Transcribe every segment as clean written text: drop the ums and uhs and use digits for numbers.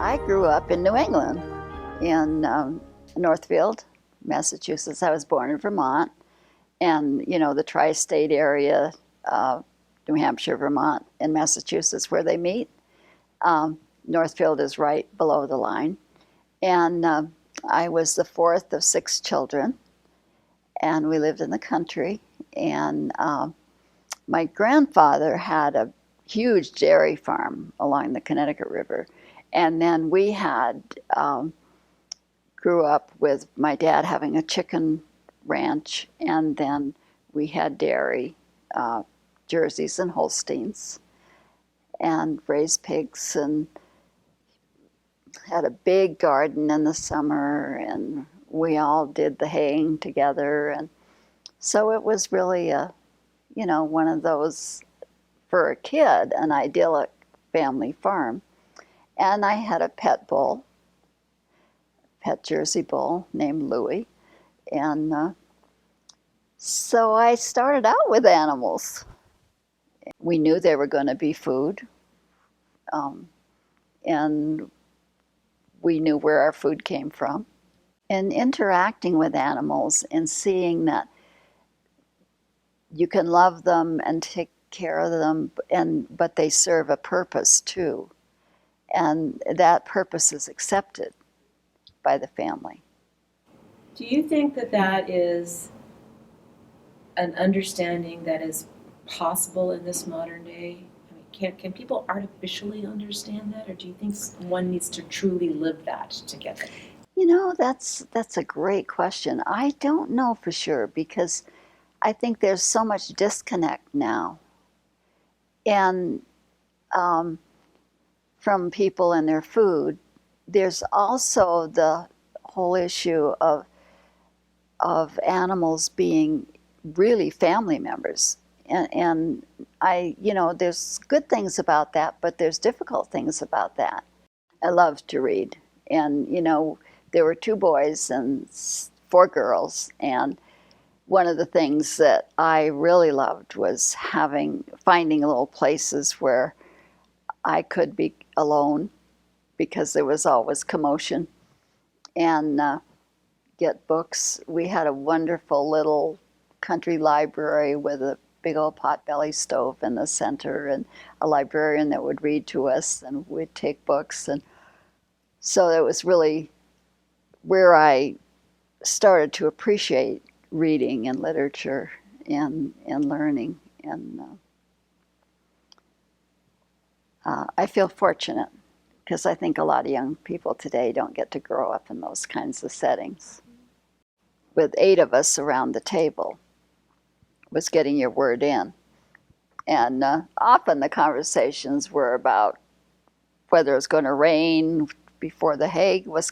I grew up in New England, in Northfield, Massachusetts. I was born in Vermont, and the tri-state area, New Hampshire, Vermont, and Massachusetts, where they meet. Northfield is right below the line. And I was the fourth of 6 children, and we lived in the country. And my grandfather had a huge dairy farm along the Connecticut River. And then we grew up with my dad having a chicken ranch, and then we had dairy, Jerseys and Holsteins, and raised pigs, and had a big garden in the summer, and we all did the haying together. And so it was really one of those, for a kid, an idyllic family farm. And I had a pet bull, pet Jersey bull named Louie. And so I started out with animals. We knew they were going to be food, and we knew where our food came from. And interacting with animals and seeing that you can love them and take care of them, but they serve a purpose too. And that purpose is accepted by the family. Do you think that that is an understanding that is possible in this modern day? I mean, can people artificially understand that, or do you think one needs to truly live that together? That's a great question. I don't know for sure, because I think there's so much disconnect now. And from people and their food, there's also the whole issue of animals being really family members. And there's good things about that, but there's difficult things about that. I love to read. And, there were 2 boys and 4 girls. And one of the things that I really loved was finding little places where I could be alone, because there was always commotion, and get books. We had a wonderful little country library with a big old potbelly stove in the center, and a librarian that would read to us, and we'd take books. And so it was really where I started to appreciate reading and literature and learning. And I feel fortunate, because I think a lot of young people today don't get to grow up in those kinds of settings. With 8 of us around the table, was getting your word in. And often the conversations were about whether it was going to rain before the hay was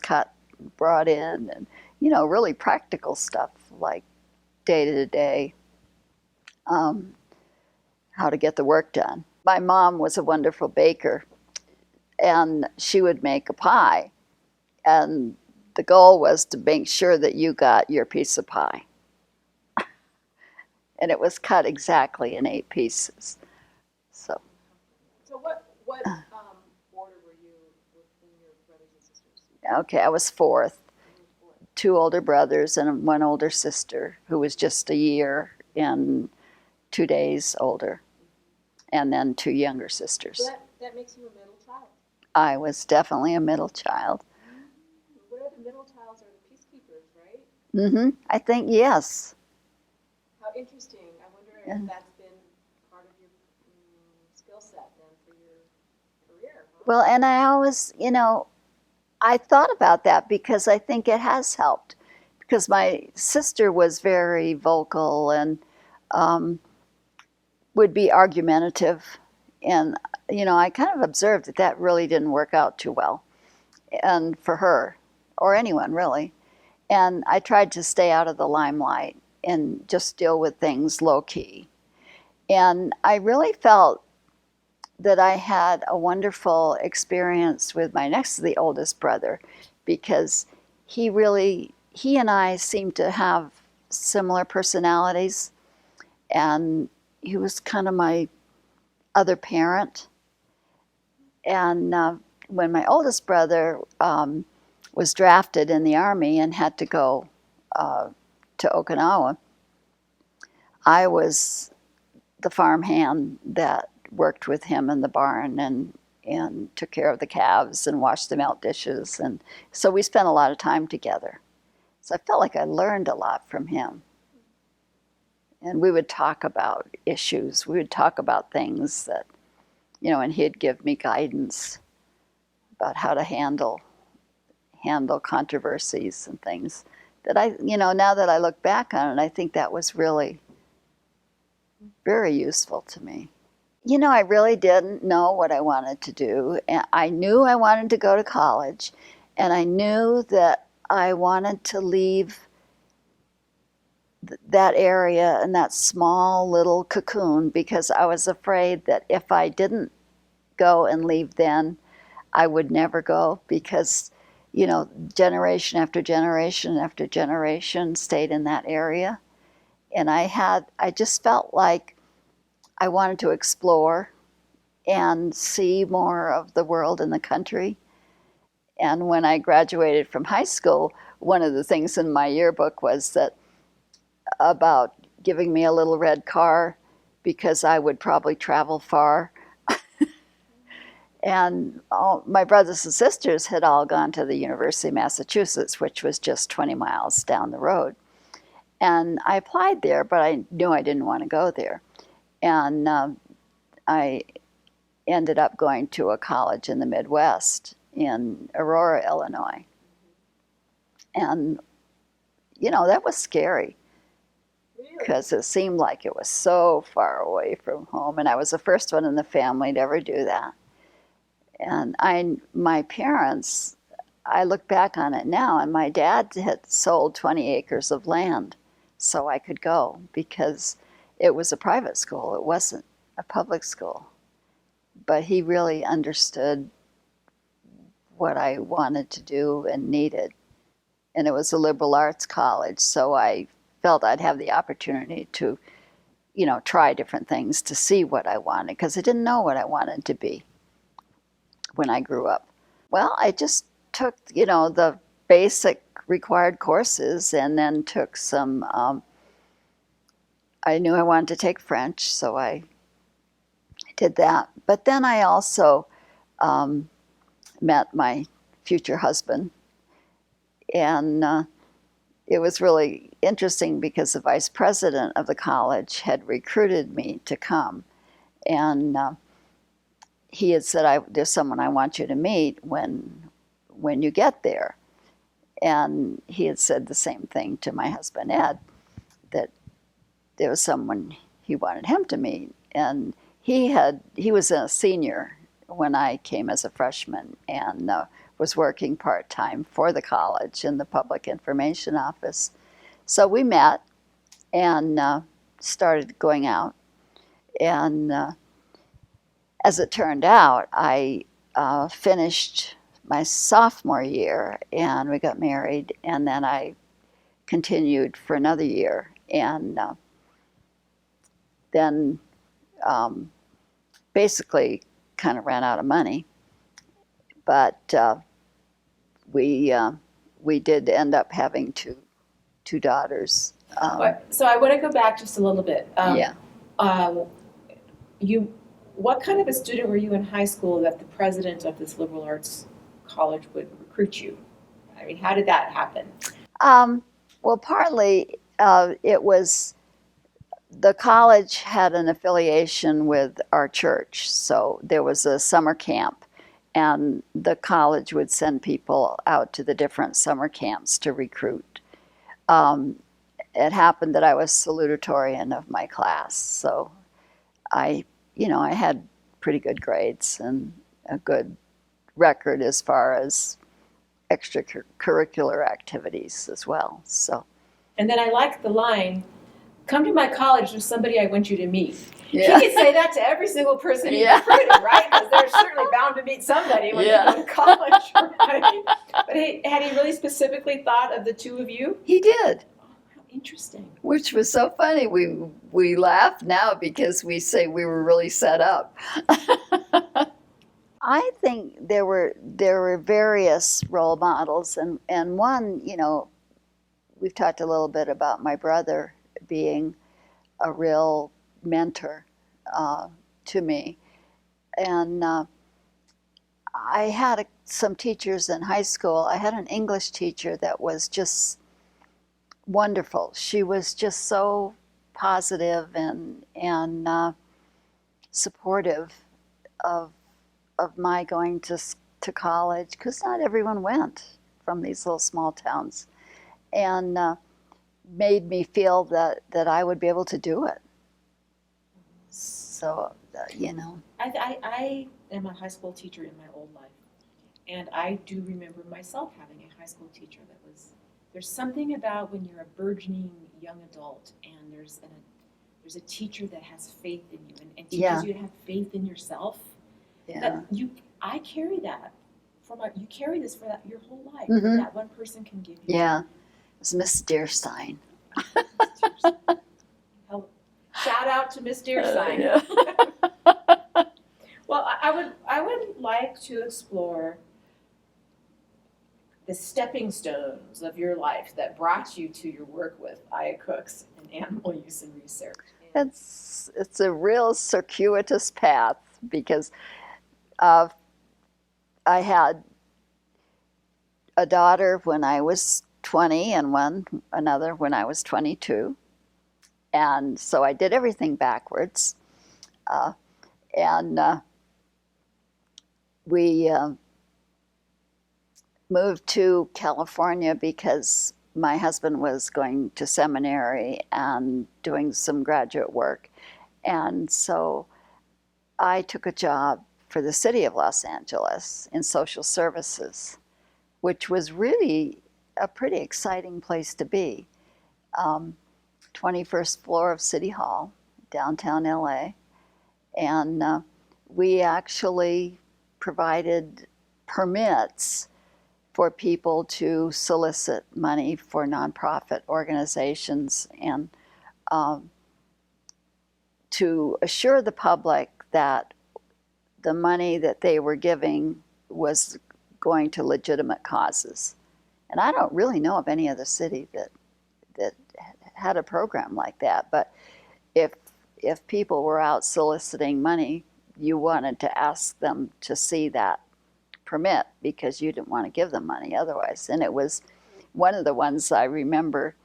brought in, and really practical stuff like day-to-day, how to get the work done. My mom was a wonderful baker, and she would make a pie, and the goal was to make sure that you got your piece of pie. And it was cut exactly in 8 pieces. So what order were you within your brothers and sisters? Okay, I was 4th. 2 older brothers and 1 older sister, who was just a year and 2 days older, and then 2 younger sisters. So that makes you a middle child. I was definitely a middle child. What are the middle childs are the peacekeepers, right? Mm-hmm. I think yes. How interesting. I wonder if that's been part of your skill set then for your career. Huh? Well, and I always, I thought about that, because I think it has helped. Because my sister was very vocal and would be argumentative. And, I kind of observed that really didn't work out too well, and for her, or anyone really. And I tried to stay out of the limelight and just deal with things low-key. And I really felt that I had a wonderful experience with my next to the oldest brother, because he and I seemed to have similar personalities, and he was kind of my other parent. And when my oldest brother was drafted in the Army and had to go to Okinawa, I was the farmhand that worked with him in the barn and took care of the calves and washed the milk dishes. And so we spent a lot of time together. So I felt like I learned a lot from him. And we would talk about issues. We would talk about things that, and he'd give me guidance about how to handle controversies and things that now that I look back on it, I think that was really very useful to me. I really didn't know what I wanted to do. And I knew I wanted to go to college, and I knew that I wanted to leave that area and that small little cocoon, because I was afraid that if I didn't go and leave then, I would never go, because generation after generation after generation stayed in that area. And I just felt like I wanted to explore and see more of the world and the country. And when I graduated from high school, one of the things in my yearbook was that about giving me a little red car because I would probably travel far. And my brothers and sisters had all gone to the University of Massachusetts, which was just 20 miles down the road. And I applied there, but I knew I didn't want to go there. And I ended up going to a college in the Midwest in Aurora, Illinois. And, that was scary, because it seemed like it was so far away from home. And I was the first one in the family to ever do that. And my parents, I look back on it now, and my dad had sold 20 acres of land so I could go, because it was a private school. It wasn't a public school. But he really understood what I wanted to do and needed. And it was a liberal arts college, so I felt I'd have the opportunity to, try different things to see what I wanted, because I didn't know what I wanted to be when I grew up. Well, I just took, the basic required courses, and then took some, I knew I wanted to take French, so I did that. But then I also met my future husband, and it was really interesting because the vice president of the college had recruited me to come, and he had said, there's someone I want you to meet when you get there. And he had said the same thing to my husband, Ed, that there was someone he wanted him to meet. And he was a senior when I came as a freshman, and was working part-time for the college in the public information office. So we met and started going out. And as it turned out, I finished my sophomore year, and we got married, and then I continued for another year, and then basically kind of ran out of money. But we did end up having two daughters. So I want to go back just a little bit. Yeah. What kind of a student were you in high school that the president of this liberal arts college would recruit you? I mean, how did that happen? Well, partly it was the college had an affiliation with our church, so there was a summer camp, and the college would send people out to the different summer camps to recruit. It happened that I was salutatorian of my class, so I had pretty good grades and a good record as far as extracurricular activities as well. So. And then I like the line, "Come to my college, there's somebody I want you to meet." Yeah. He could say that to every single person he Yeah. recruited, right? Because they're certainly bound to meet somebody when Yeah. they go to college, right? But had he really specifically thought of the two of you? He did. Interesting. Which was so funny. We laugh now because we say we were really set up. I think there were various role models, and one, we've talked a little bit about my brother being a real mentor to me, and I had some teachers in high school. I had an English teacher that was just wonderful. She was just so positive and supportive of my going to college, because not everyone went from these little small towns, and made me feel that I would be able to do it. So, I am a high school teacher in my old life, and I do remember myself having a high school teacher that was. There's something about when you're a burgeoning young adult, and there's a teacher that has faith in you and teaches you to have faith in yourself. Yeah. I carry that you carry this for your whole life. Mm-hmm. That one person can give you. Yeah, it's Miss Deerstein. Shout out to Miss Deerstein. Yeah. Well, I would like to explore the stepping stones of your life that brought you to your work with IACUCs and animal use and research. It's a real circuitous path, because I had a daughter when I was 20 and another when I was 22. And so I did everything backwards. And we moved to California because my husband was going to seminary and doing some graduate work. And so I took a job for the city of Los Angeles in social services, which was really a pretty exciting place to be. 21st floor of City Hall, downtown LA. And we actually provided permits for people to solicit money for nonprofit organizations, and to assure the public that the money that they were giving was going to legitimate causes. And I don't really know of any other city that had a program like that. But if people were out soliciting money, you wanted to ask them to see that permit, because you didn't want to give them money otherwise. And it was one of the ones I remember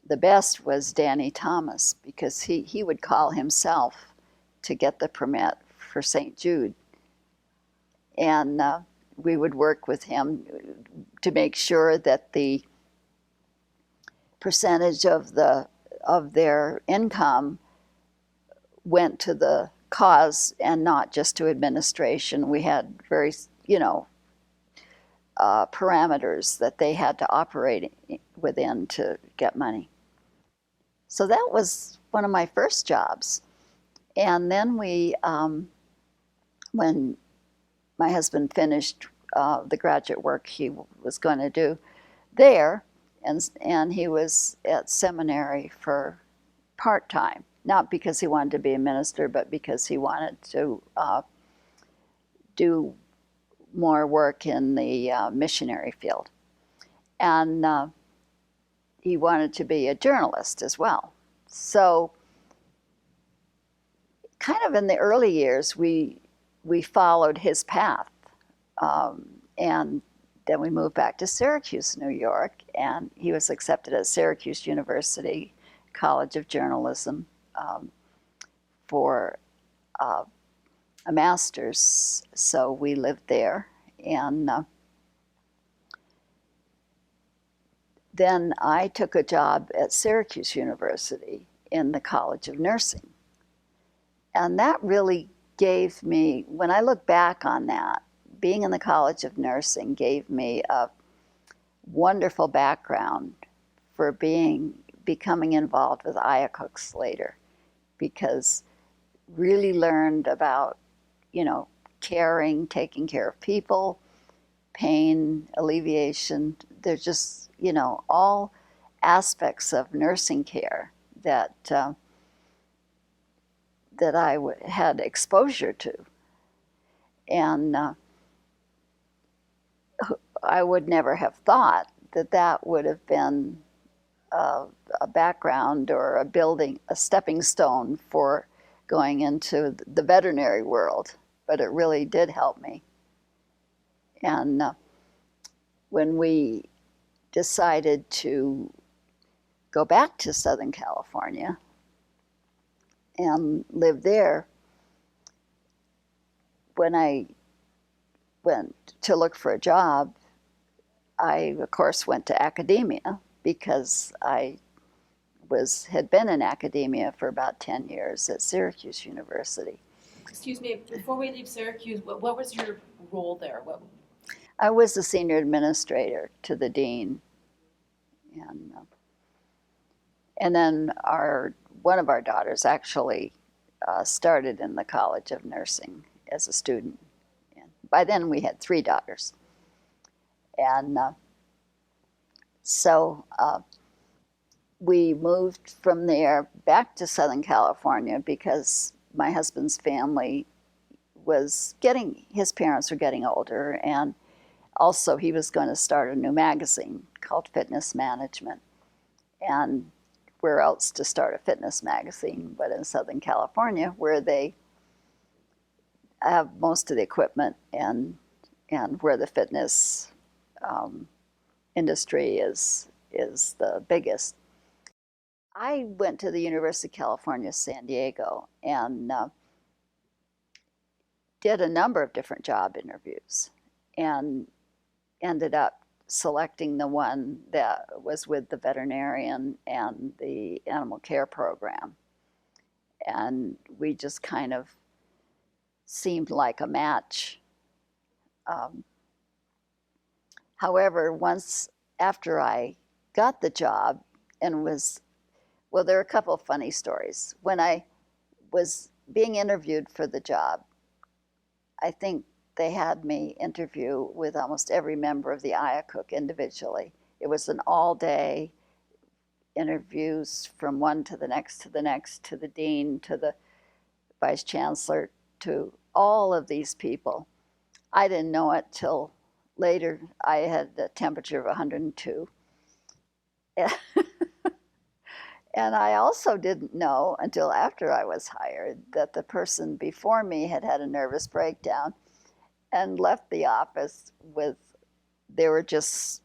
the best was Danny Thomas, because he would call himself to get the permit for St. Jude. And we would work with him to make sure that the percentage of their income went to the cause and not just to administration. We had very, parameters that they had to operate within to get money. So that was one of my first jobs. And then when my husband finished the graduate work he was going to do there, and he was at seminary for part-time, not because he wanted to be a minister, but because he wanted to do more work in the missionary field. And he wanted to be a journalist as well. So kind of in the early years, we followed his path. And then we moved back to Syracuse, New York, and he was accepted at Syracuse University College of Journalism for a master's. So we lived there. And then I took a job at Syracuse University in the College of Nursing. And that really gave me, when I look back on that, being in the College of Nursing gave me a wonderful background for becoming involved with IACUCs later, because really learned about, caring, taking care of people, pain alleviation. They're just, all aspects of nursing care that I had exposure to. And I would never have thought that that would have been a background or a stepping stone for going into the veterinary world, but it really did help me. And when we decided to go back to Southern California and live there, when I went to look for a job, I, of course, went to academia because I had been in academia for about 10 years at Syracuse University. Excuse me, before we leave Syracuse, what was your role there? I was the senior administrator to the dean. And then one of our daughters actually started in the College of Nursing as a student. And by then we had 3 daughters. And so we moved from there back to Southern California because my husband's family his parents were getting older, and also he was going to start a new magazine called Fitness Management. And where else to start a fitness magazine but in Southern California, where they have most of the equipment and where the fitness industry is the biggest. I went to the University of California, San Diego, and did a number of different job interviews and ended up selecting the one that was with the veterinarian and the animal care program. And we just kind of seemed like a match. However, once after I got the job and there are a couple of funny stories. When I was being interviewed for the job, I think they had me interview with almost every member of the IACUC individually. It was an all-day interviews from one to the next, to the next, to the dean, to the vice chancellor, to all of these people. I didn't know it till later. I had a temperature of 102. And I also didn't know until after I was hired that the person before me had had a nervous breakdown and left the office there were just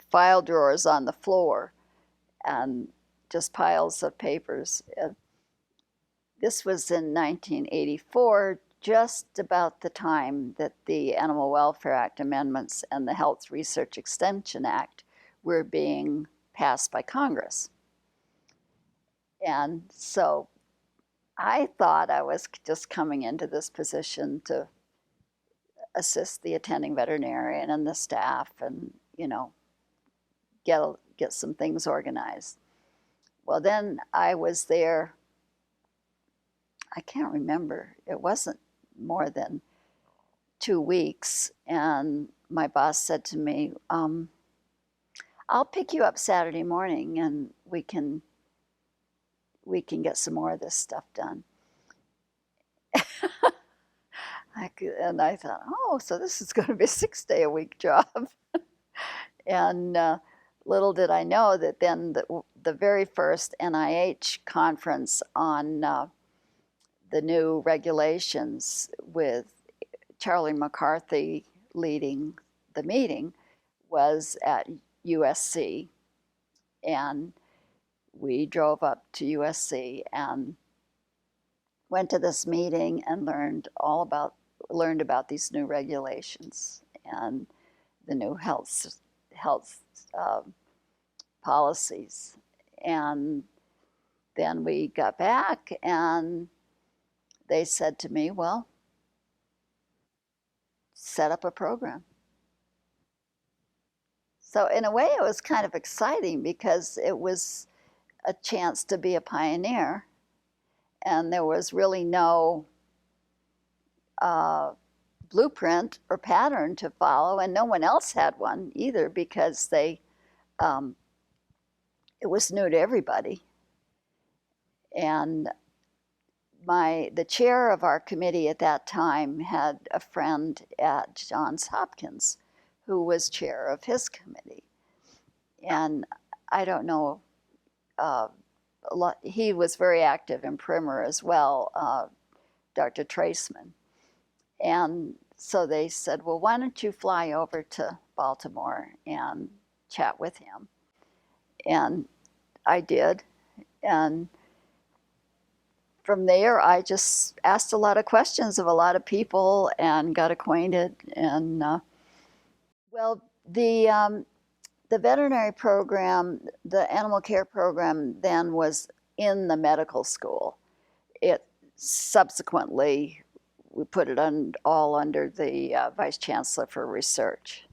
file drawers on the floor and just piles of papers. This was in 1984, just about the time that the Animal Welfare Act amendments and the Health Research Extension Act were being passed by Congress. And so I thought I was just coming into this position to assist the attending veterinarian and the staff and, get some things organized. Well, then I was there, I can't remember, it wasn't more than 2 weeks, and my boss said to me, I'll pick you up Saturday morning and we can get some more of this stuff done. And I thought, so this is going to be a 6-day-a-week job. And little did I know that then the very first NIH conference on the new regulations, with Charlie McCarthy leading the meeting, was at USC. And we drove up to USC and went to this meeting and learned about these new regulations and the new health policies. And then we got back and they said to me, well, set up a program. So in a way it was kind of exciting because it was a chance to be a pioneer, and there was really no blueprint or pattern to follow, and no one else had one either because it was new to everybody. And the chair of our committee at that time had a friend at Johns Hopkins who was chair of his committee. And I don't know, he was very active in Primer as well, Dr. Traceman. And so they said, well, why don't you fly over to Baltimore and chat with him? And I did. And from there, I just asked a lot of questions of a lot of people and got acquainted. And well, the veterinary program, the animal care program, then was in the medical school. It subsequently, we put it all under the vice chancellor for research.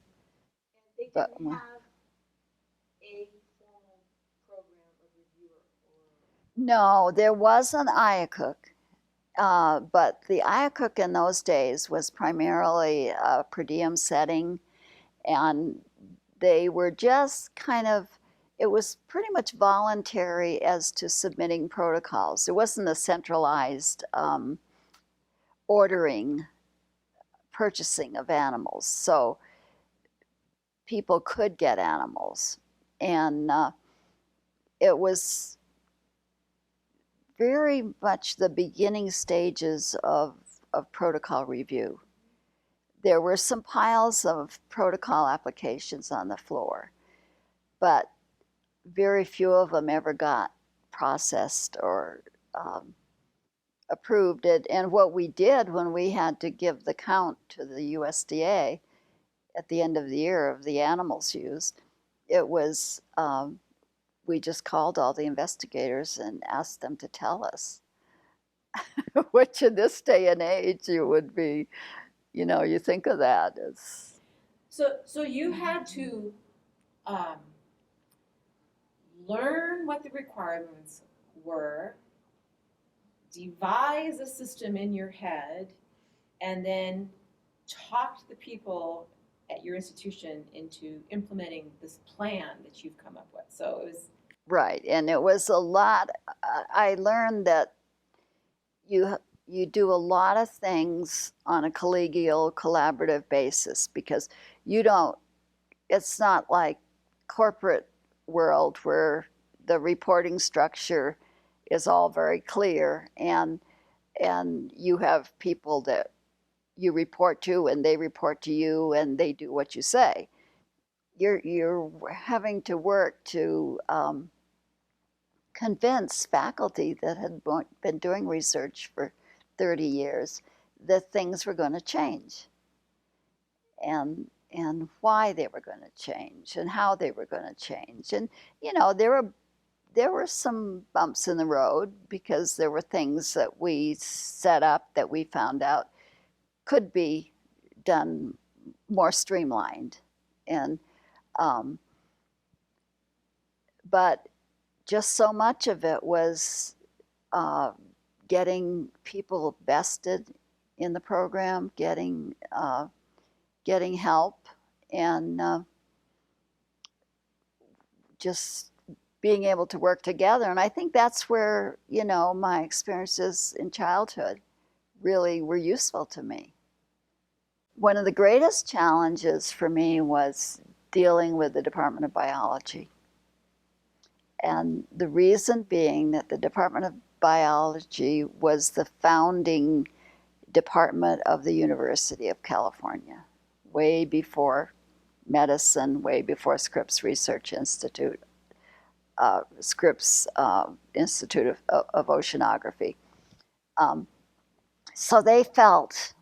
They didn't But, have a formal program of review or no, there was an IACUC, but the IACUC in those days was primarily a per diem setting, and they were just kind of, it was pretty much voluntary as to submitting protocols. It wasn't a centralized ordering, purchasing of animals. So people could get animals. And it was very much the beginning stages of protocol review. There were some piles of protocol applications on the floor, but very few of them ever got processed or approved. And what we did when we had to give the count to the USDA at the end of the year of the animals used, it was, we just called all the investigators and asked them to tell us, which in this day and age you would be, you think of that as. So you had to learn what the requirements were, devise a system in your head, and then talk to the people at your institution into implementing this plan that you've come up with. So it was Right, and it was a lot. I learned that you do a lot of things on a collegial, collaborative basis because you don't. It's not like corporate world where the reporting structure is all very clear, and you have people that you report to, and they report to you, and they do what you say. You're having to work to convince faculty that had been doing research for 30 years that things were going to change, and why they were going to change and how they were going to change. And there were some bumps in the road because there were things that we set up that we found out could be done more streamlined. And but just so much of it was getting people vested in the program, getting help, and just being able to work together. And I think that's where my experiences in childhood really were useful to me. One of the greatest challenges for me was dealing with the Department of Biology. And the reason being that the Department of Biology was the founding department of the University of California, way before medicine, way before Scripps Research Institute, Scripps Institute of Oceanography. So they felt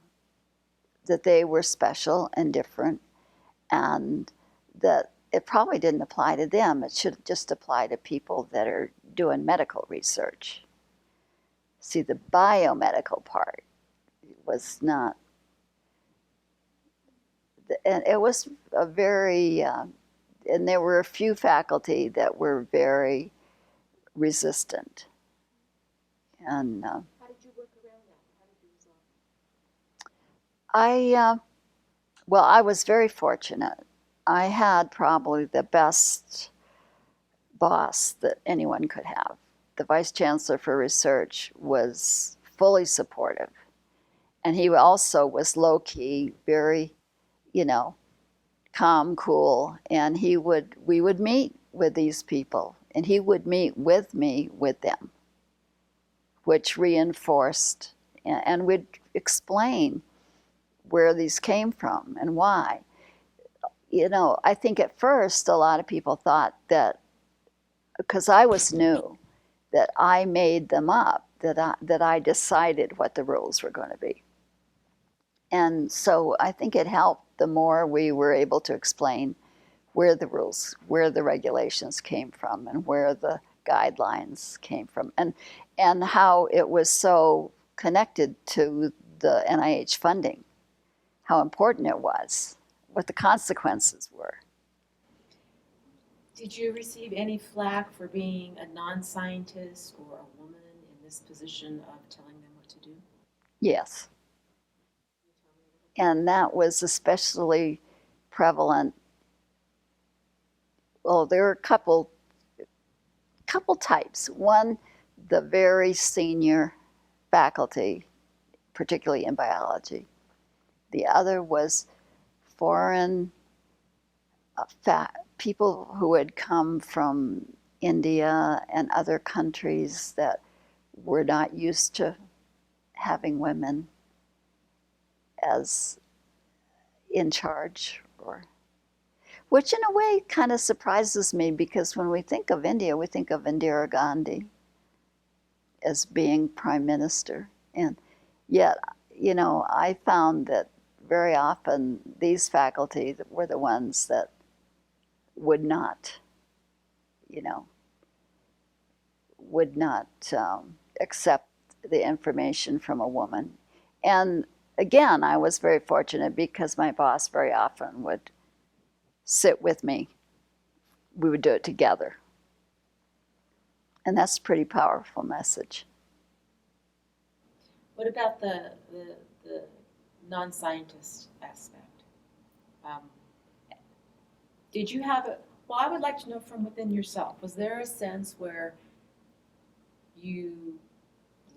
that they were special and different, and that it probably didn't apply to them. It should just apply to people that are doing medical research. See, the biomedical part was not, and it was a very, and there were a few faculty that were very resistant. And how did you work around that? How did you resolve it? well, I was very fortunate. I had probably the best boss that anyone could have. The vice chancellor for research was fully supportive. And he also was low-key, very, calm, cool, and we would meet with these people, and he would meet with me with them, which reinforced, and would explain where these came from and why. I think at first a lot of people thought that, because I was new, that I made them up, that I decided what the rules were going to be. And so I think it helped the more we were able to explain where the rules, where the regulations came from, and where the guidelines came from, and how it was so connected to the NIH funding, how important it was, what the consequences were. Did you receive any flack for being a non-scientist or a woman in this position of telling them what to do? Yes. And that was especially prevalent. Well, there were a couple types. One, the very senior faculty, particularly in biology. The other was foreign people who had come from India and other countries that were not used to having women as in charge, which in a way kind of surprises me, because when we think of India, we think of Indira Gandhi as being prime minister. And yet, I found that very often these faculty were the ones that would not, accept the information from a woman. And again, I was very fortunate because my boss very often would sit with me. We would do it together. And that's a pretty powerful message. What about the non-scientist aspect? Did you have well, I would like to know from within yourself, was there a sense where you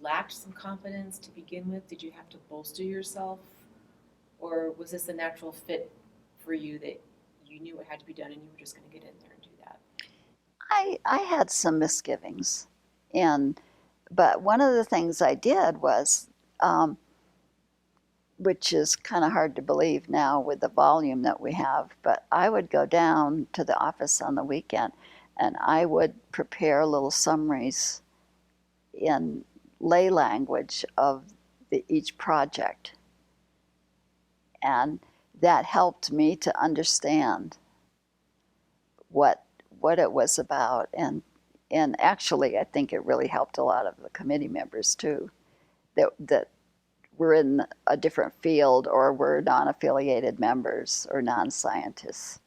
lacked some confidence to begin with? Did you have to bolster yourself? Or was this a natural fit for you that you knew what had to be done and you were just going to get in there and do that? I had some misgivings, but one of the things I did was, which is kind of hard to believe now with the volume that we have, but I would go down to the office on the weekend and I would prepare little summaries in lay language of each project. And that helped me to understand what it was about. And actually, I think it really helped a lot of the committee members too, that were in a different field or were non-affiliated members or non-scientists.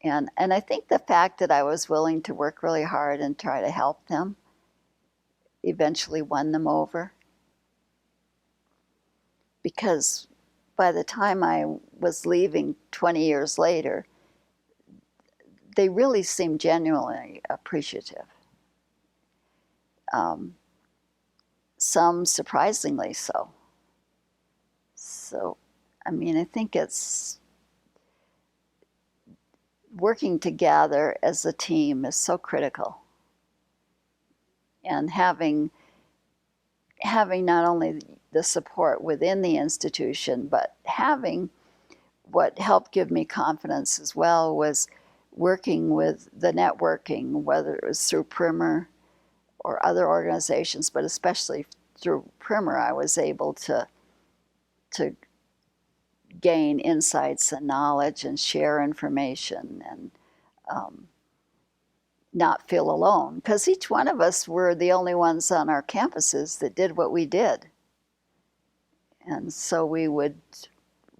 And I think the fact that I was willing to work really hard and try to help them eventually won them over. Because by the time I was leaving 20 years later, they really seemed genuinely appreciative. Some surprisingly so. So, I think it's working together as a team is so critical. And having not only the support within the institution, but having what helped give me confidence as well was working with the networking, whether it was through Primer or other organizations, but especially through Primer, I was able to gain insights and knowledge and share information and not feel alone. Because each one of us were the only ones on our campuses that did what we did. And so we would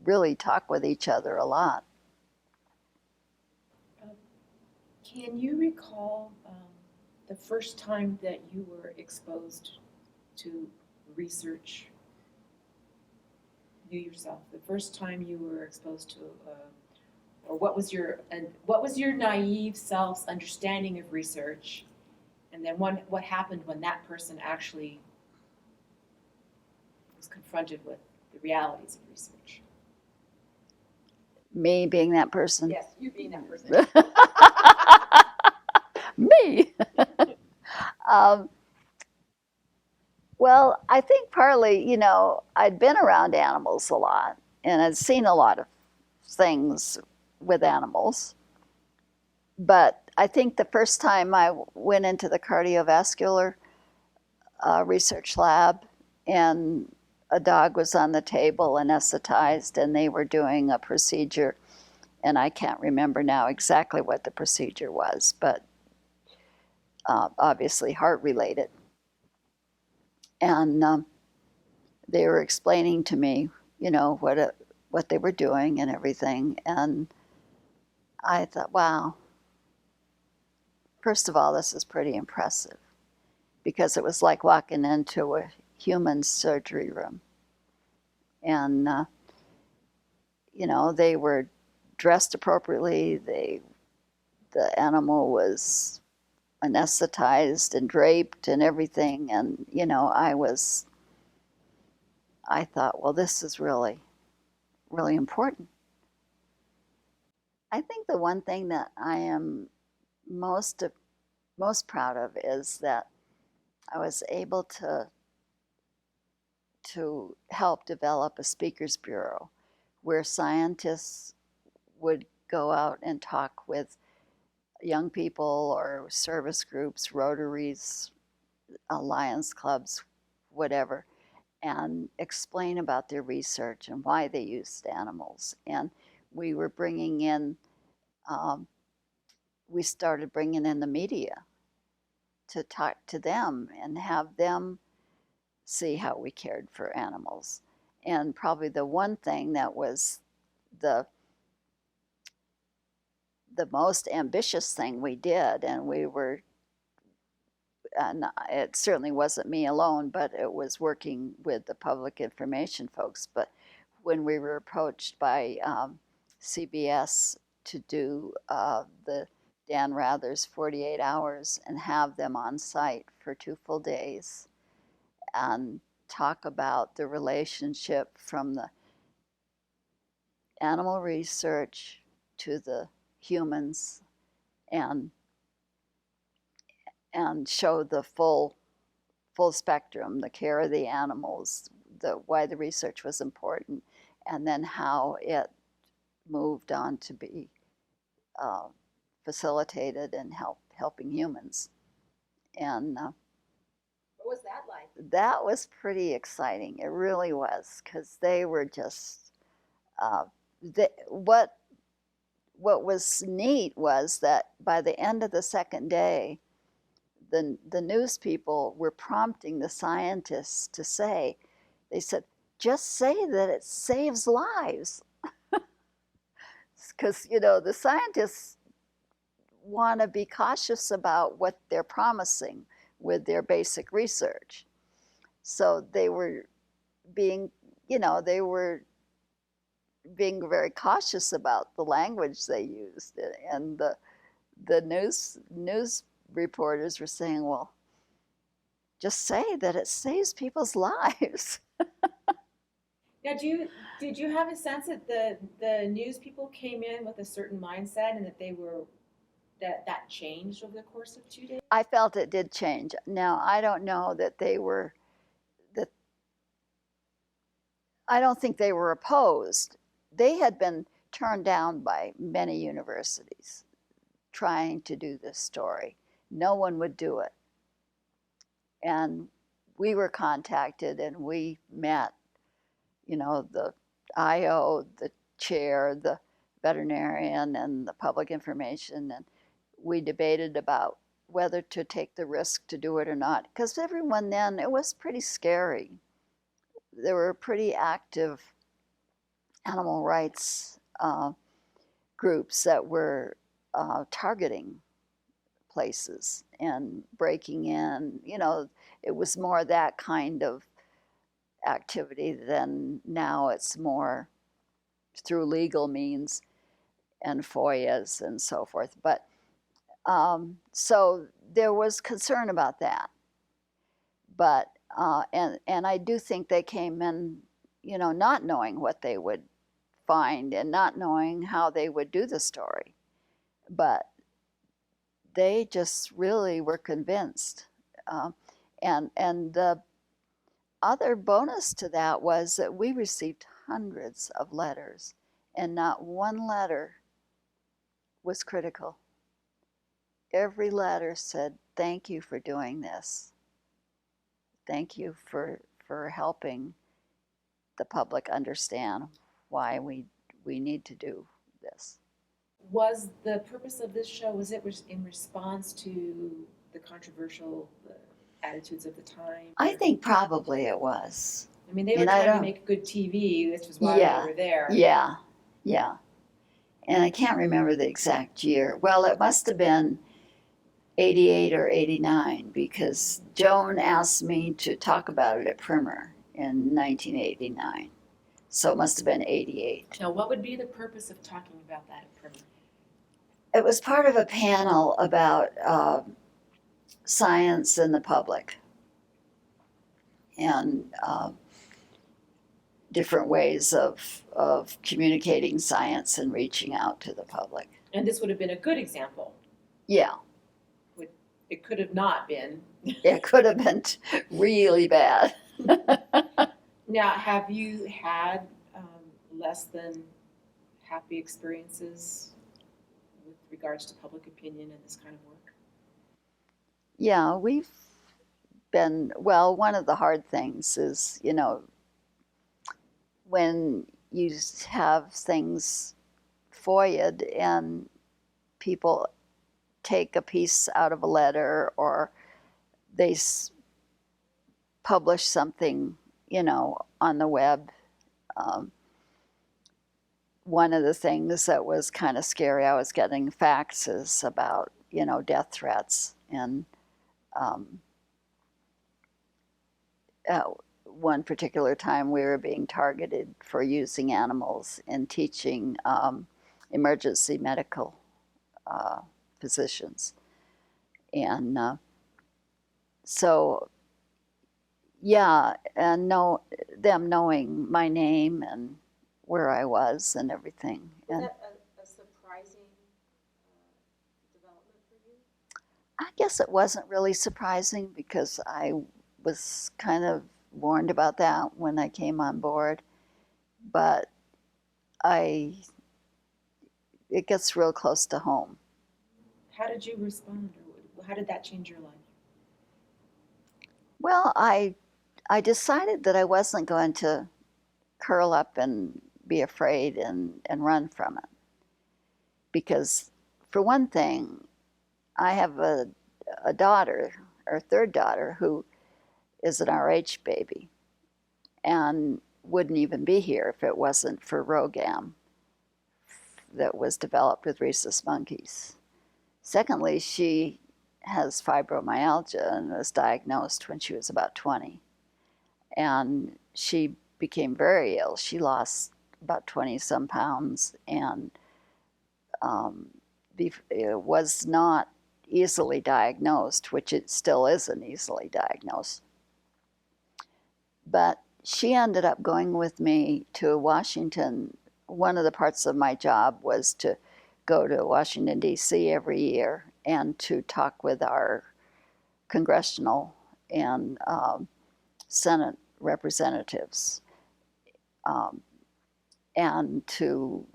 really talk with each other a lot. Can you recall the first time that you were exposed to research, you yourself, the first time you were exposed to, or what was your naive self's understanding of research, and then what happened when that person actually was confronted with the realities of research? Me being that person. Yes, you being that person. Me. um, well, I think partly, I'd been around animals a lot, and I'd seen a lot of things with animals. But I think the first time I went into the cardiovascular research lab, and a dog was on the table anesthetized, and they were doing a procedure, and I can't remember now exactly what the procedure was, but obviously heart related. And they were explaining to me, what they were doing and everything. And I thought, wow, first of all, this is pretty impressive, because it was like walking into a human surgery room. And, they were dressed appropriately. The animal was anesthetized and draped and everything. And, I thought, well, this is really, really important. I think the one thing that I am most proud of is that I was able to help develop a speakers bureau where scientists would go out and talk with young people or service groups, Rotaries, Lions clubs, whatever, and explain about their research and why they used animals. And we were bringing in, we started bringing in the media to talk to them and have them see how we cared for animals. And probably the one thing that was the most ambitious thing we did, and it certainly wasn't me alone, but it was working with the public information folks. But when we were approached by CBS to do the Dan Rather's 48 Hours and have them on site for 2 full days and talk about the relationship from the animal research to the humans, and show the full spectrum, the care of the animals, why the research was important, and then how it moved on to be facilitated and helping humans. And What was that like? that was pretty exciting. It really was, because they were just what was neat was that by the end of the second day, the news people were prompting the scientists to say, they said, just say that it saves lives. Because, the scientists want to be cautious about what they're promising with their basic research. So they were being, they were being very cautious about the language they used. And the news reporters were saying, well, just say that it saves people's lives. Now, did you have a sense that the news people came in with a certain mindset, and that they were that changed over the course of 2 days? I felt it did change. Now, I don't know that I don't think they were opposed. They had been turned down by many universities trying to do this story. No one would do it. And we were contacted, and we met, the IO, the chair, the veterinarian, and the public information, and we debated about whether to take the risk to do it or not. Because everyone then, it was pretty scary. There were pretty active animal rights groups that were targeting places and breaking in. It was more that kind of activity than now. It's more through legal means and FOIAs and so forth. But so there was concern about that. But And I do think they came in, not knowing what they would find and not knowing how they would do the story. But they just really were convinced. And the other bonus to that was that we received hundreds of letters, and not one letter was critical. Every letter said, "Thank you for doing this. Thank you for helping the public understand why we need to do this." Was the purpose of this show, was it in response to the controversial attitudes of the time? I think probably it was. I mean, they were And I trying to don't- make good TV, which was why Yeah, they were there. Yeah, yeah. And I can't remember the exact year. Well, it must have been 88 or 89 because Joan asked me to talk about it at Primer in 1989. So it must have been 88. Now, what would be the purpose of talking about that at Primer? It was part of a panel about science and the public and different ways of communicating science and reaching out to the public. And this would have been a good example. Yeah, It could have not been. it could have been really bad. Now, have you had less than happy experiences with regards to public opinion and this kind of work? Yeah, we've been, well, one of the hard things is, when you have things FOIA'd and people take a piece out of a letter or they publish something, on the web. One of the things that was kind of scary, I was getting faxes about, death threats. And one particular time we were being targeted for using animals in teaching emergency medical physicians. And so, yeah, and them knowing my name and where I was and everything. Was And that a surprising development for you? I guess it wasn't really surprising because I was kind of warned about that when I came on board. But it gets real close to home. How did you respond, or how did that change your life? Well, I decided that I wasn't going to curl up and be afraid and run from it. Because, for one thing, I have a daughter, or third daughter, who is an RH baby and wouldn't even be here if it wasn't for ROGAM that was developed with rhesus monkeys. Secondly, she has fibromyalgia and was diagnosed when she was about 20. And she became very ill. She lost about 20-some pounds and was not easily diagnosed, which it still isn't easily diagnosed. But she ended up going with me to Washington. One of the parts of my job was to go to Washington, D.C. every year and to talk with our congressional and Senate representatives and to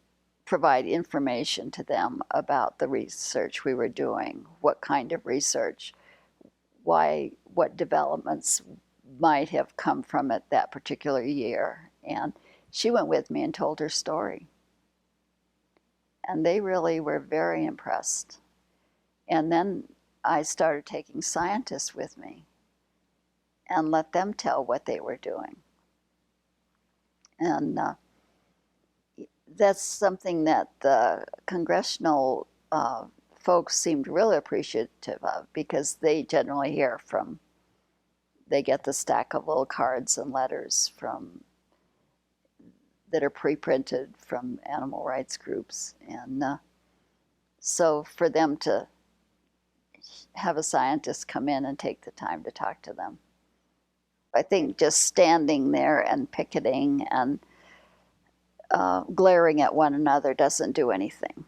provide information to them about the research we were doing, what kind of research, what developments might have come from it that particular year. And she went with me and told her story. And they really were very impressed. And then I started taking scientists with me and let them tell what they were doing. And that's something that the congressional folks seemed really appreciative of, because they generally hear they get the stack of little cards and letters that are pre-printed from animal rights groups. And so for them to have a scientist come in and take the time to talk to them I think just standing there and picketing and glaring at one another doesn't do anything.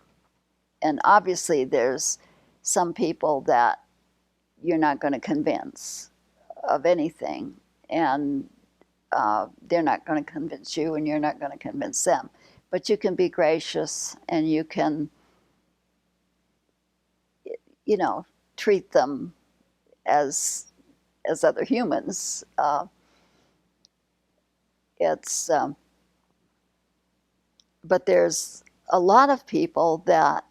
And obviously, there's some people that you're not going to convince of anything, and they're not going to convince you, and you're not going to convince them. But you can be gracious, and you can, treat them as other humans. It's But there's a lot of people that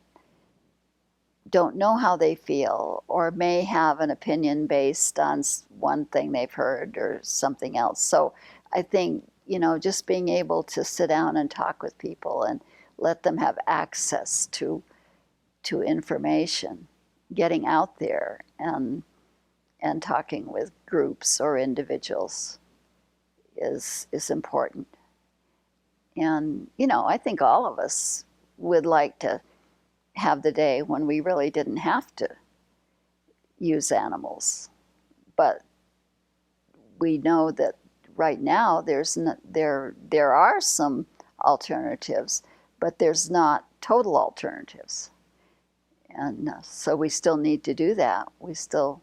don't know how they feel, or may have an opinion based on one thing they've heard or something else. So I think, just being able to sit down and talk with people and let them have access to information, getting out there and talking with groups or individuals is important. And, I think all of us would like to have the day when we really didn't have to use animals. But we know that right now there are some alternatives, but there's not total alternatives. And so we still need to do that. We still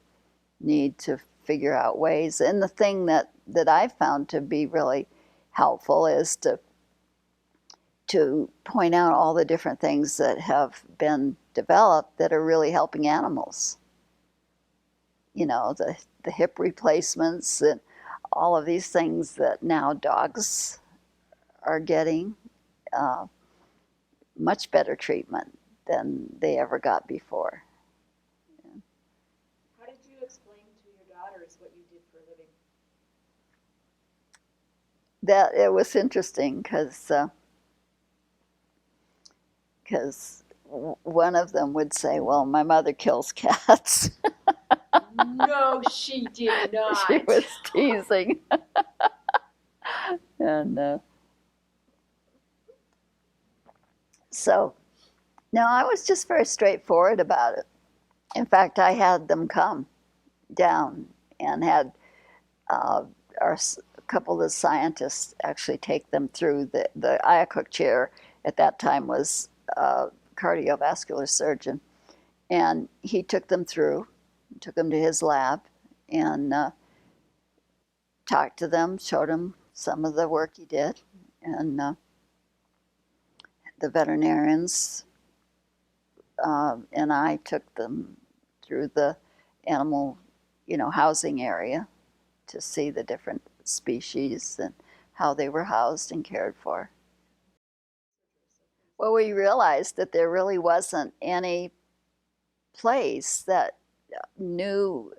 need to figure out ways. And the thing that I've found to be really helpful is to point out all the different things that have been developed that are really helping animals. The hip replacements and all of these things that now dogs are getting much better treatment than they ever got before. How did you explain to your daughters what you did for a living? That it was interesting because one of them would say, well, my mother kills cats. No, she did not. She was teasing. And so, no, I was just very straightforward about it. In fact, I had them come down and had a couple of the scientists actually take them through the IACUC chair. At that time was a cardiovascular surgeon, and he took them to his lab, and talked to them, showed them some of the work he did, and the veterinarians and I took them through the animal, housing area to see the different species and how they were housed and cared for. Well, we realized that there really wasn't any place that new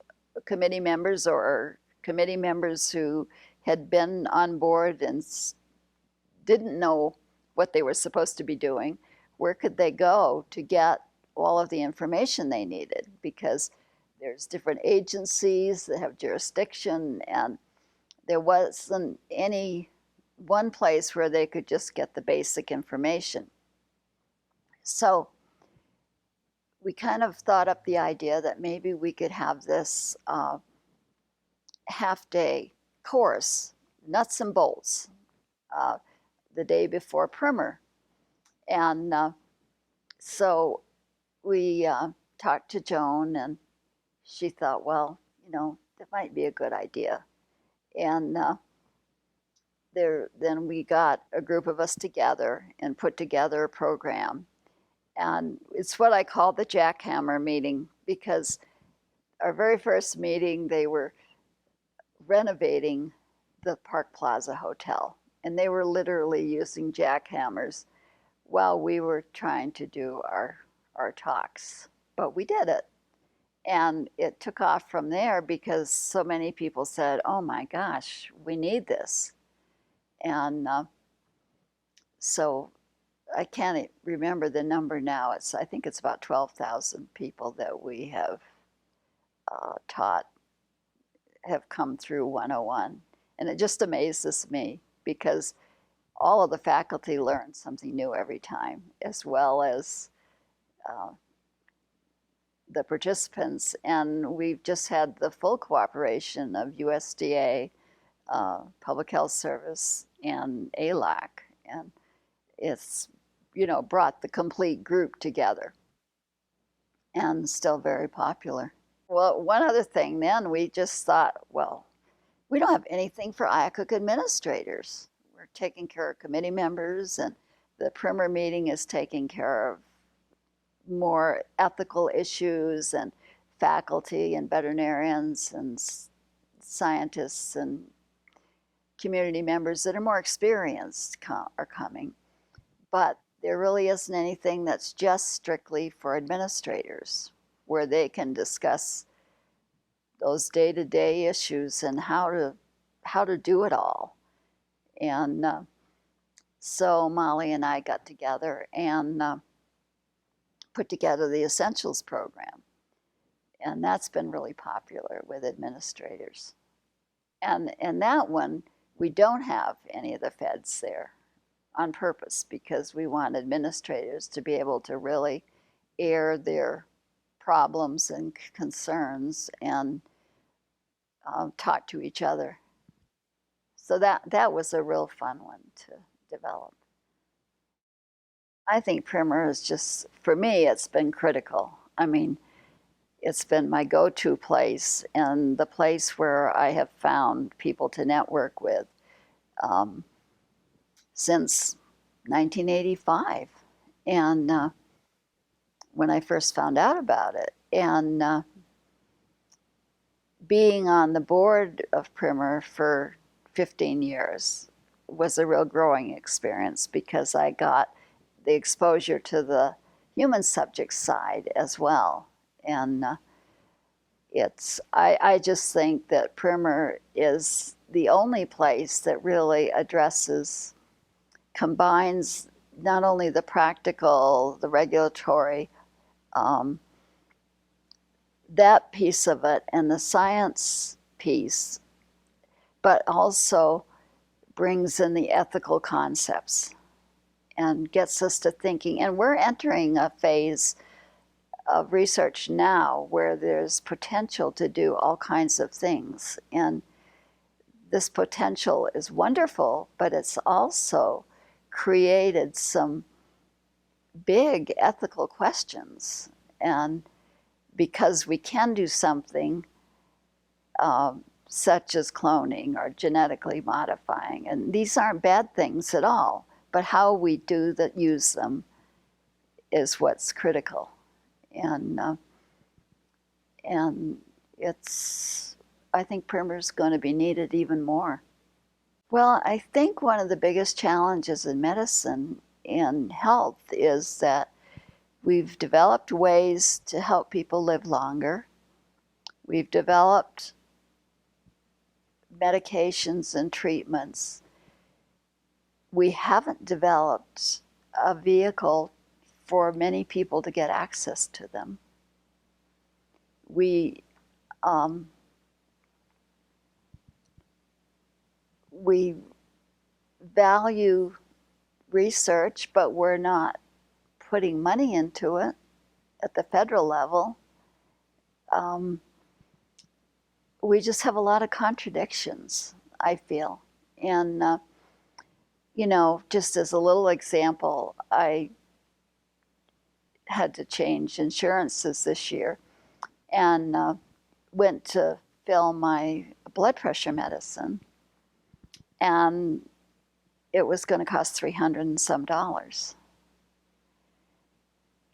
committee members or committee members who had been on board and didn't know what they were supposed to be doing, where could they go to get all of the information they needed? Because there's different agencies that have jurisdiction, and there wasn't any one place where they could just get the basic information. So we kind of thought up the idea that maybe we could have this half-day course, nuts and bolts, the day before primer. And so we talked to Joan, and she thought, well, that might be a good idea. And then we got a group of us together and put together a program. And it's what I call the jackhammer meeting, because our very first meeting, they were renovating the Park Plaza Hotel, and they were literally using jackhammers while we were trying to do our talks. But we did it. And it took off from there because so many people said, oh my gosh, we need this. And so I can't remember the number now. I think it's about 12,000 people that we have taught have come through 101. And it just amazes me because all of the faculty learn something new every time, as well as the participants. And we've just had the full cooperation of USDA, Public Health Service and ALAC, and it's, brought the complete group together, and still very popular. Well, one other thing then, we just thought, well, we don't have anything for IACUC administrators. We're taking care of committee members, and the primer meeting is taking care of more ethical issues, and faculty and veterinarians and scientists and community members that are more experienced are coming. But there really isn't anything that's just strictly for administrators, where they can discuss those day-to-day issues and how to do it all. And so Molly and I got together and put together the Essentials program. And that's been really popular with administrators. And that one, we don't have any of the feds there on purpose, because we want administrators to be able to really air their problems and concerns and talk to each other. So that was a real fun one to develop. I think primer is just, for me, it's been critical. I mean, it's been my go-to place, and the place where I have found people to network with since 1985. And when I first found out about it, and being on the board of Primer for 15 years was a real growing experience, because I got the exposure to the human subject side as well. And I just think that Primer is the only place that really combines not only the practical, the regulatory, that piece of it, and the science piece, but also brings in the ethical concepts and gets us to thinking. And we're entering a phase of research now where there's potential to do all kinds of things. And this potential is wonderful, but it's also created some big ethical questions. And because we can do something such as cloning or genetically modifying, and these aren't bad things at all, but how we use them is what's critical. And I think Primer's going to be needed even more. Well, I think one of the biggest challenges in medicine and health is that we've developed ways to help people live longer. We've developed medications and treatments. We haven't developed a vehicle for many people to get access to them. We value research, but we're not putting money into it at the federal level. We just have a lot of contradictions, I feel. And, just as a little example, I had to change insurances this year, and went to fill my blood pressure medicine, and it was going to cost $300 and some.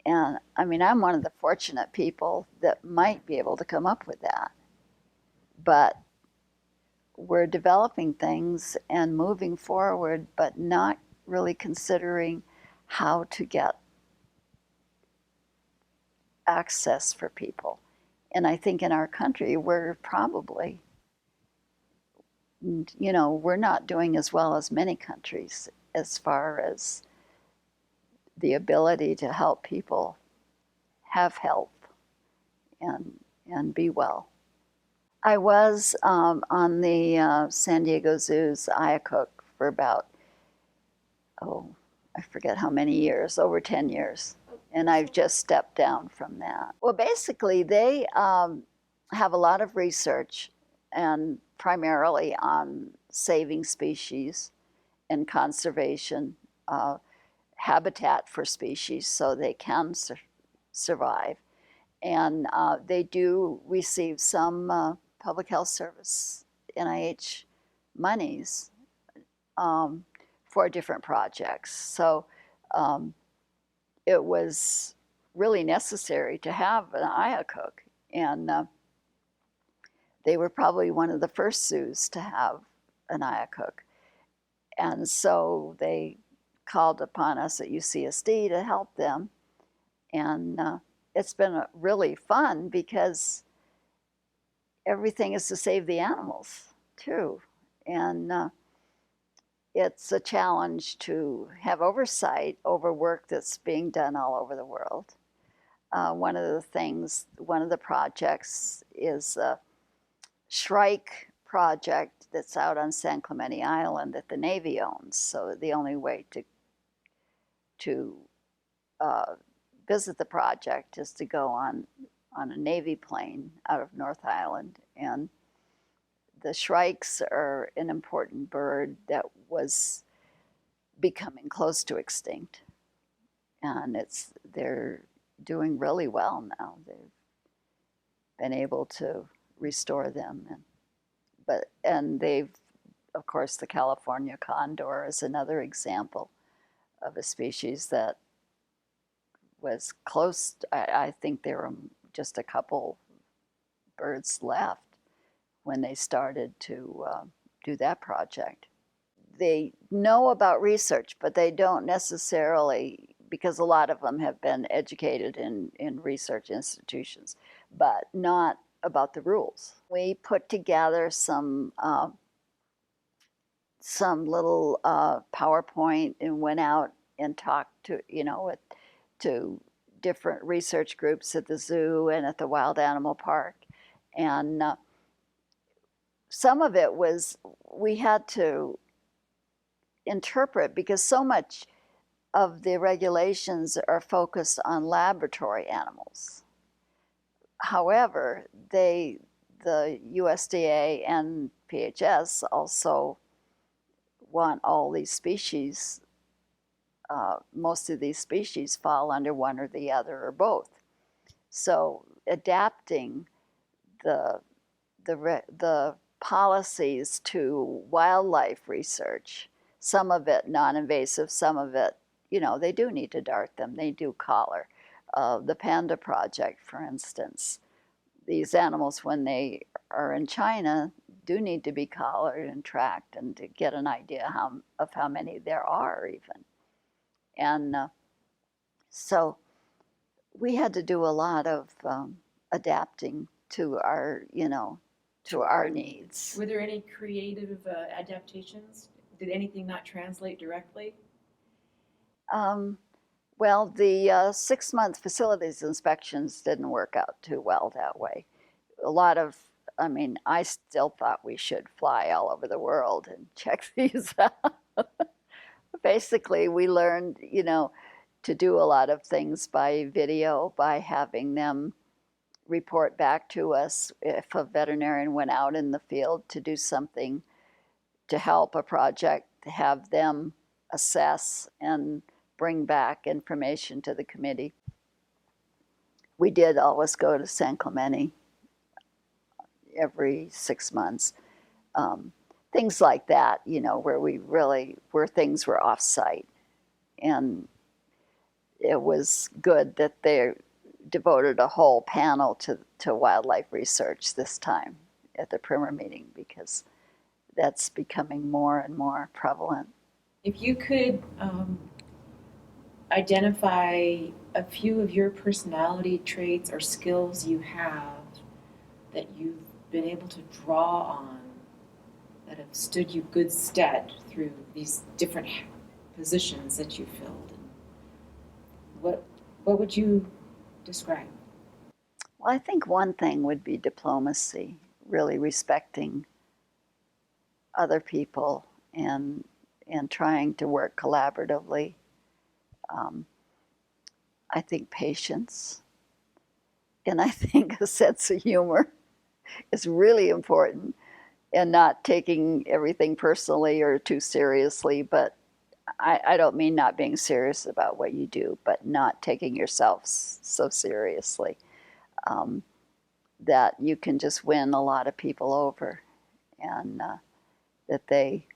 And I mean, I'm one of the fortunate people that might be able to come up with that. But we're developing things and moving forward, but not really considering how to get access for people. And I think in our country, we're probably, we're not doing as well as many countries as far as the ability to help people have health and be well. I was on the San Diego Zoo's IACUC for about, I forget how many years, over 10 years. And I've just stepped down from that. Well, basically, they have a lot of research, and primarily on saving species and conservation, habitat for species so they can survive. And they do receive some public health service, NIH monies for different projects. So it was really necessary to have an IACUC, and they were probably one of the first zoos to have an IACUC. And so they called upon us at UCSD to help them. And it's been really fun because everything is to save the animals too. And it's a challenge to have oversight over work that's being done all over the world. One of the projects is a Shrike project that's out on San Clemente Island that the Navy owns. So the only way to visit the project is to go on a Navy plane out of North Island. And the shrikes are an important bird that was becoming close to extinct. And they're doing really well now. They've been able to restore them. And they've, of course, the California condor is another example of a species that was close. I think there were just a couple birds left when they started to do that project. They know about research, but they don't necessarily, because a lot of them have been educated in research institutions, but not about the rules. We put together some little PowerPoint and went out and talked to different research groups at the zoo and at the wild animal park. And some of it was we had to interpret because so much of the regulations are focused on laboratory animals. However, the USDA and PHS also want all these species. Most of these species fall under one or the other or both. So adapting the policies to wildlife research, some of it non-invasive, some of it, they do need to dart them, they do collar. The Panda Project, for instance, these animals, when they are in China, do need to be collared and tracked and to get an idea of how many there are even. And so we had to do a lot of adapting to our needs. Were there any creative adaptations? Did anything not translate directly? Well, the 6-month facilities inspections didn't work out too well that way. I still thought we should fly all over the world and check these out. Basically, we learned, to do a lot of things by video, by having them report back to us if a veterinarian went out in the field to do something to help a project, to have them assess and bring back information to the committee. We did always go to San Clemente every 6 months. Things like that, where things were off-site. And it was good that they devoted a whole panel to wildlife research this time at the Primer meeting, because that's becoming more and more prevalent. If you could identify a few of your personality traits or skills you have that you've been able to draw on that have stood you good stead through these different positions that you filled, what would you describe? Well, I think one thing would be diplomacy, really respecting other people and trying to work collaboratively. I think patience, and I think a sense of humor is really important. and not taking everything personally or too seriously. But I don't mean not being serious about what you do, but not taking yourself so seriously that you can just win a lot of people over, and that they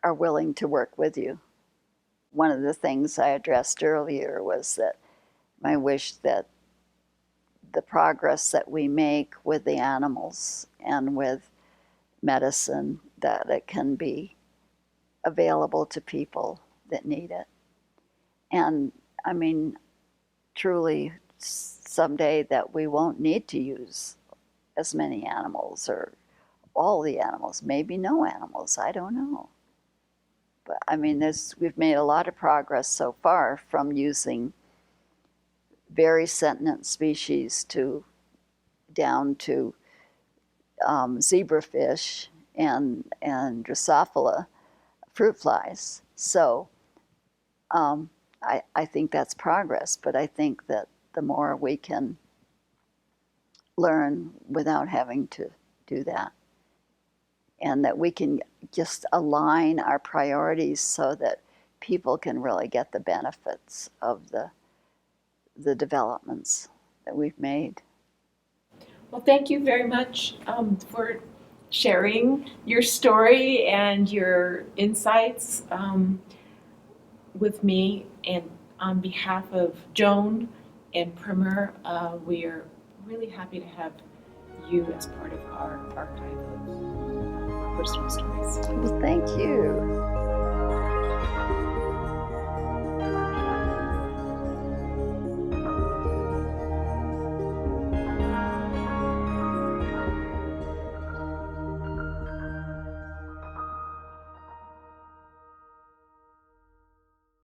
are willing to work with you. One of the things I addressed earlier was that my wish that the progress that we make with the animals and with medicine, that it can be available to people that need it. And I mean, truly, someday that we won't need to use as many animals or all the animals, maybe no animals, I don't know. But I mean, we've made a lot of progress so far from using very sentient species down to zebrafish and Drosophila fruit flies. So I think that's progress, but I think that the more we can learn without having to do that, and that we can just align our priorities so that people can really get the benefits of the developments that we've made. Well, thank you very much for sharing your story and your insights with me. And on behalf of Joan and Primer, we are really happy to have you as part of our archive of personal stories. Well, thank you.